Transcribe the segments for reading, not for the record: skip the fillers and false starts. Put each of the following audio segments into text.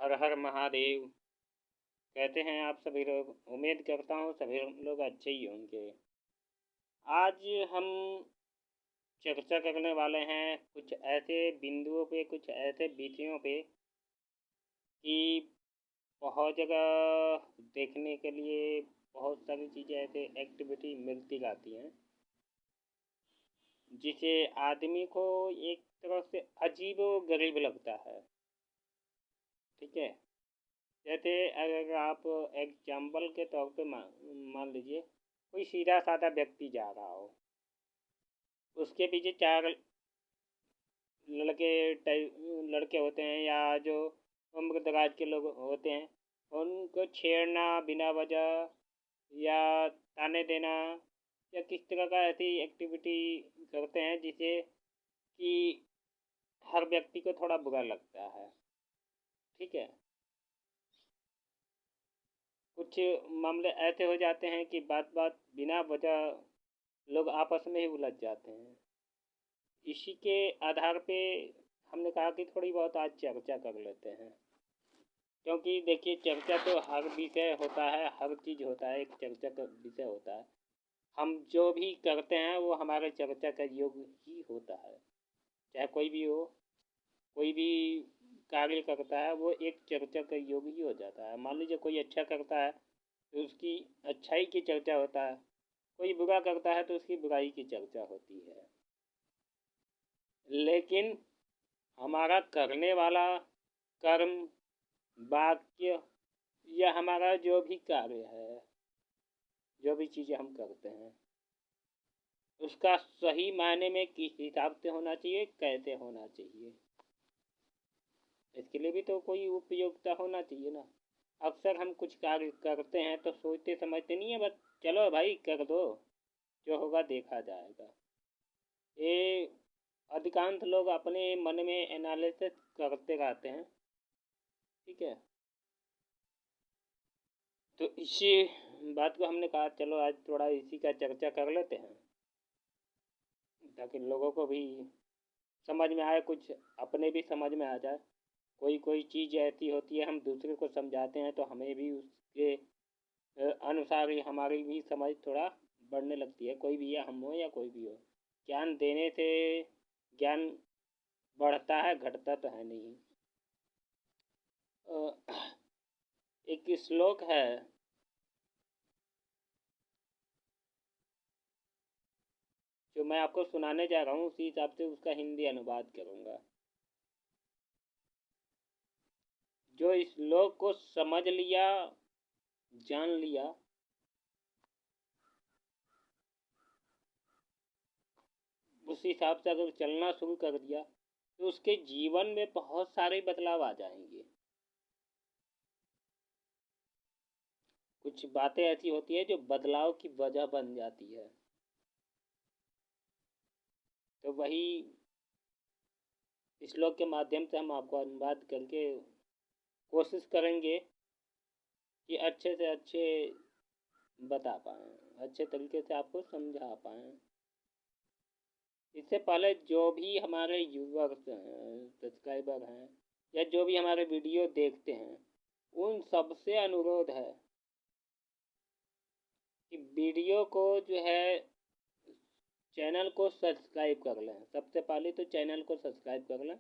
हर हर महादेव। कहते हैं आप सभी लोग, उम्मीद करता हूँ सभी लोग अच्छे ही होंगे। आज हम चर्चा करने वाले हैं कुछ ऐसे बिंदुओं पे, कुछ ऐसे विषयों पे कि बहुत जगह देखने के लिए बहुत सारी चीज़ें ऐसे एक्टिविटी मिलती रहती हैं जिसे आदमी को एक तरह से अजीब व गरीब लगता है। ठीक है, जैसे अगर आप एग्जाम्पल के तौर पे मान लीजिए कोई सीधा साधा व्यक्ति जा रहा हो, उसके पीछे चार लड़के होते हैं या जो उम्र दराज के लोग होते हैं, उनको छेड़ना बिना वजह या ताने देना या किस तरह का ऐसी एक्टिविटी करते हैं जिसे कि हर व्यक्ति को थोड़ा बुरा लगता है। ठीक है, कुछ मामले ऐसे हो जाते हैं कि बात बात बिना वजह लोग आपस में ही उलझ जाते हैं। इसी के आधार पे हमने कहा कि थोड़ी बहुत आज चर्चा कर लेते हैं, क्योंकि देखिए चर्चा तो हर विषय होता है, हर चीज़ होता है, एक चर्चा का विषय होता है। हम जो भी करते हैं वो हमारे चर्चा का योग ही होता है, चाहे कोई भी हो, कोई भी कार्य करता है वो एक चर्चा का योग ही हो जाता है। मान लीजिए कोई अच्छा करता है तो उसकी अच्छाई की चर्चा होता है, कोई बुरा करता है तो उसकी बुराई की चर्चा होती है। लेकिन हमारा करने वाला कर्म, वाक्य या हमारा जो भी कार्य है, जो भी चीज़ें हम करते हैं, उसका सही मायने में किस हिसाब से होना चाहिए, कैसे होना चाहिए, इसके लिए भी तो कोई उपयोगिता होना चाहिए ना। अक्सर हम कुछ कार्य करते हैं तो सोचते समझते नहीं है, बस चलो भाई कर दो, जो होगा देखा जाएगा। ये अधिकांश लोग अपने मन में एनालिसिस करते रहते हैं। ठीक है, तो इसी बात को हमने कहा चलो आज थोड़ा इसी का चर्चा कर लेते हैं, ताकि लोगों को भी समझ में आए, कुछ अपने भी समझ में आ जाए। कोई कोई चीज़ ऐसी होती है हम दूसरे को समझाते हैं तो हमें भी उसके अनुसार ही हमारी भी समझ थोड़ा बढ़ने लगती है। कोई भी है, हम हो या कोई भी हो, ज्ञान देने से ज्ञान बढ़ता है, घटता तो है नहीं। एक श्लोक है, जो मैं आपको सुनाने जा रहा हूँ, उसी हिसाब से उसका हिंदी अनुवाद करूँगा। जो इस श्लोक को समझ लिया, जान लिया, उस हिसाब से अगर चलना शुरू कर दिया तो उसके जीवन में बहुत सारे बदलाव आ जाएंगे। कुछ बातें ऐसी होती है जो बदलाव की वजह बन जाती है। तो वही श्लोक के माध्यम से हम आपको अनुवाद करके कोशिश करेंगे कि अच्छे से अच्छे बता पाएँ, अच्छे तरीके से आपको समझा पाएँ। इससे पहले जो भी हमारे यूवर्स हैं, सब्सक्राइबर हैं, या जो भी हमारे वीडियो देखते हैं, उन सबसे अनुरोध है कि वीडियो को जो है चैनल को सब्सक्राइब कर लें। सबसे पहले तो चैनल को सब्सक्राइब कर लें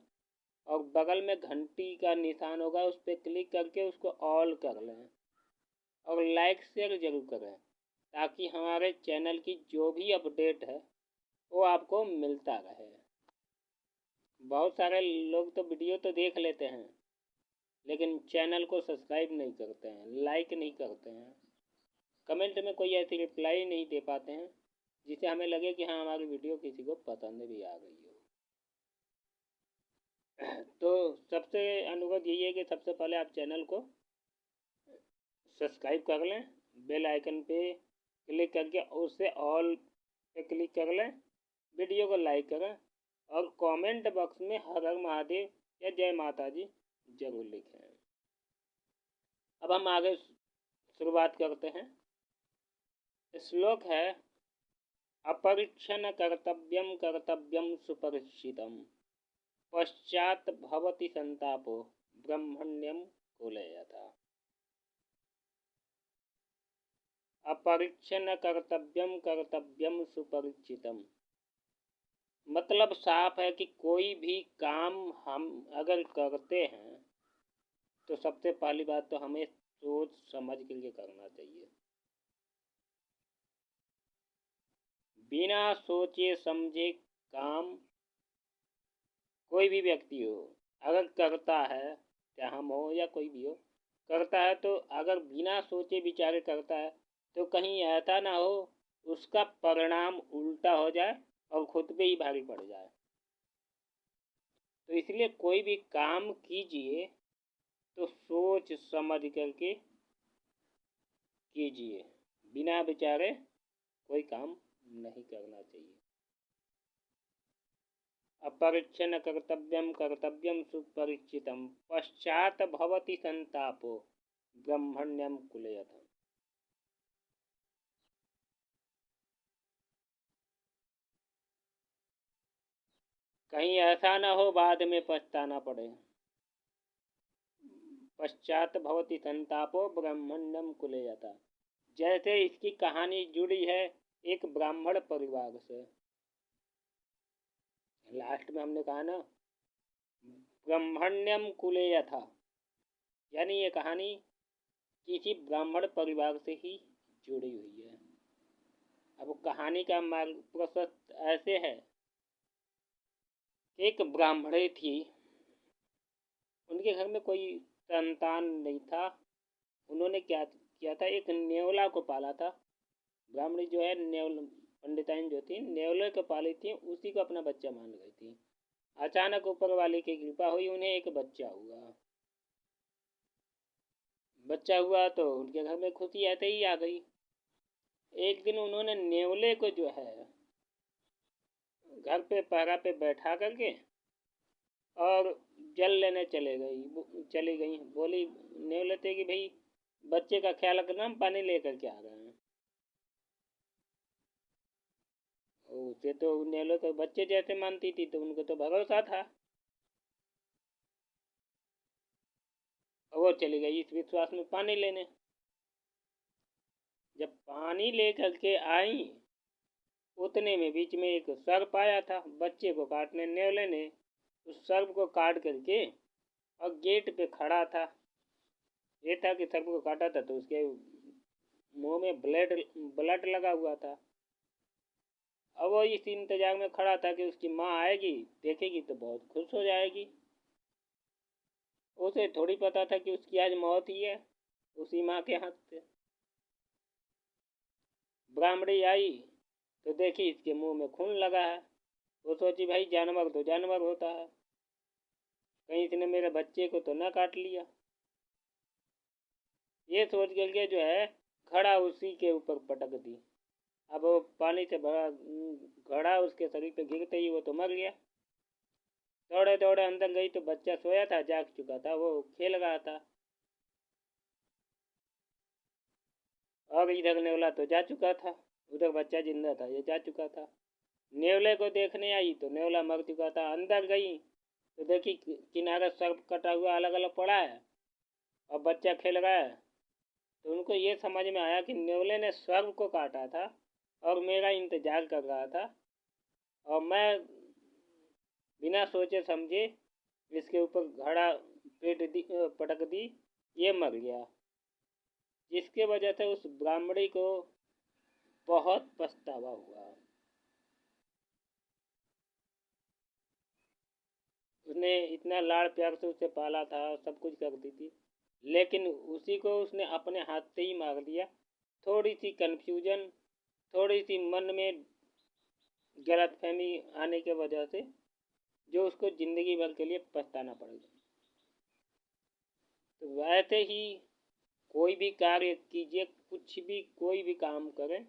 और बगल में घंटी का निशान होगा, उस पर क्लिक करके उसको ऑल कर लें और लाइक शेयर ज़रूर करें, ताकि हमारे चैनल की जो भी अपडेट है वो आपको मिलता रहे। बहुत सारे लोग तो वीडियो तो देख लेते हैं लेकिन चैनल को सब्सक्राइब नहीं करते हैं, लाइक नहीं करते हैं, कमेंट में कोई ऐसी रिप्लाई नहीं दे पाते हैं जिससे हमें लगे कि हाँ हमारी वीडियो किसी को पसंद भी आ गई हो। तो सबसे अनुरोध यही है कि सबसे पहले आप चैनल को सब्सक्राइब कर लें, बेल आइकन पे क्लिक करके उससे ऑल पे क्लिक कर लें, वीडियो को लाइक करें और कमेंट बॉक्स में हर हर महादेव या जय माता जी जरूर लिखें। अब हम आगे शुरुआत करते हैं। श्लोक है, अपरीक्षण कर्तव्यम कर्तव्यम सुपरीक्षितम, पश्चात भवति संतापो ब्रह्मण्यम कुलयता। अपरीक्षण कर्तव्यम कर्तव्यम सुपरीक्षितम। मतलब साफ है कि कोई भी काम हम अगर करते हैं तो सबसे पहली बात तो हमें सोच समझ के करना चाहिए। बिना सोचे समझे काम कोई भी व्यक्ति हो अगर करता है, चाहे हम हो या कोई भी हो, करता है तो अगर बिना सोचे विचारे करता है तो कहीं ऐसा ना हो उसका परिणाम उल्टा हो जाए और खुद पे ही भारी पड़ जाए। तो इसलिए कोई भी काम कीजिए तो सोच समझ करके कीजिए, बिना विचारे कोई काम नहीं करना चाहिए। अपरीक्षण कर्तव्यम कर्तव्यम सुपरीक्षितम पश्चात भवति संतापो ब्रह्मण्यम कुलयत। कहीं ऐसा ना हो बाद में पछताना पड़े। पश्चात भवति संतापो ब्रह्मण्यम कुलयत। जैसे इसकी कहानी जुड़ी है एक ब्राह्मण परिवार से। लास्ट में हमने कहा ना ब्रह्मण्यम कुलयथ, यानी ये कहानी किसी ब्राह्मण परिवार से ही जुड़ी हुई है। अब कहानी का मार्ग प्रशस्त ऐसे है, एक ब्राह्मणी थी, उनके घर में कोई संतान नहीं था। उन्होंने क्या किया था, एक नेवला को पाला था। ब्राह्मणी जो है नेवल पंडिताइन जो थी नेवले को पाली थी, उसी को अपना बच्चा मान गई थी। अचानक ऊपर वाले की कृपा हुई, उन्हें एक बच्चा हुआ। बच्चा हुआ तो उनके घर में खुशी ऐसे ही आ गई। एक दिन उन्होंने नेवले को जो है घर पे पहरा पे बैठा करके और जल लेने चली गई। बोली नेवले थे कि भाई बच्चे का ख्याल रखना, हम पानी लेकर के आ रहे हैं। उसे तो नेवले को बच्चे जैसे मानती थी तो उनको तो भरोसा था, और वो चली गई इस विश्वास में पानी लेने। जब पानी लेकर के आई उतने में बीच में एक सर्प आया था बच्चे को काटने। नेवले ने उस सर्प को काट करके और गेट पे खड़ा था। ये था कि सर्प को काटा था तो उसके मुंह में ब्लड लगा हुआ था। अब वो इस इंतजार में खड़ा था कि उसकी माँ आएगी, देखेगी तो बहुत खुश हो जाएगी। उसे थोड़ी पता था कि उसकी आज मौत ही है उसी माँ के हाथ से। ब्राह्मणी आई तो देखी इसके मुंह में खून लगा है। वो सोची भाई जानवर तो जानवर होता है, कहीं इसने मेरे बच्चे को तो न काट लिया। ये सोच करके जो है घड़ा उसी के ऊपर पटक दी। अब वो पानी से भरा घड़ा उसके शरीर पे गिरते ही वो तो मर गया। दौड़े दौड़े अंदर गई तो बच्चा सोया था, जाग चुका था, वो खेल रहा था। और इधर नेवला तो जा चुका था, उधर बच्चा जिंदा था, ये जा चुका था। नेवले को देखने आई तो नेवला मर चुका था। अंदर गई तो देखी किनारे सर्प कटा हुआ अलग अलग पड़ा है और बच्चा खेल रहा है। तो उनको ये समझ में आया कि नेवले ने सर्प को काटा था और मेरा इंतजार कर रहा था, और मैं बिना सोचे समझे इसके ऊपर घड़ा पटक दी, ये मर गया। जिसके वजह से उस ब्राह्मणी को बहुत पछतावा हुआ। उसने इतना लाड़ प्यार से उसे पाला था, सब कुछ करती थी, लेकिन उसी को उसने अपने हाथ से ही मार दिया। थोड़ी सी कन्फ्यूजन, थोड़ी सी मन में गलतफहमी आने की वजह से जो उसको जिंदगी भर के लिए पछताना पड़ेगा। तो वैसे ही कोई भी कार्य कीजिए, कुछ भी कोई भी काम करें,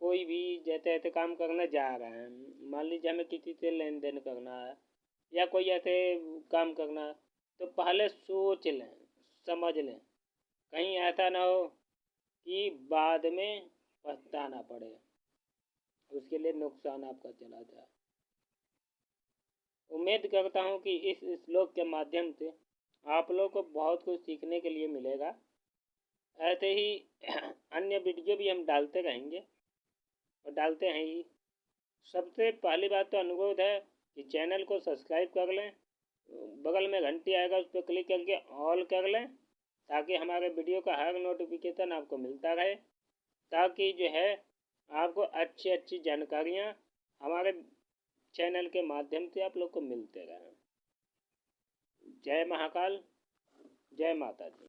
कोई भी जैसे ऐसे काम करने जा रहे हैं, मान लीजिए हमें किसी से लेन देन करना है या कोई ऐसे काम करना है, तो पहले सोच लें, समझ लें, कहीं ऐसा ना हो कि बाद में पछताना पड़े, उसके लिए नुकसान आपका चला जाए। उम्मीद करता हूँ कि इस श्लोक के माध्यम से आप लोग को बहुत कुछ सीखने के लिए मिलेगा। ऐसे ही अन्य वीडियो भी हम डालते रहेंगे और डालते हैं ही। सबसे पहली बात तो अनुरोध है कि चैनल को सब्सक्राइब कर लें, बगल में घंटी आएगा उस पर क्लिक करके ऑल कर लें, ताकि हमारे वीडियो का हर नोटिफिकेशन आपको मिलता रहे, ताकि जो है आपको अच्छी अच्छी जानकारियाँ हमारे चैनल के माध्यम से आप लोग को मिलते रहें। जय महाकाल, जय माता दी।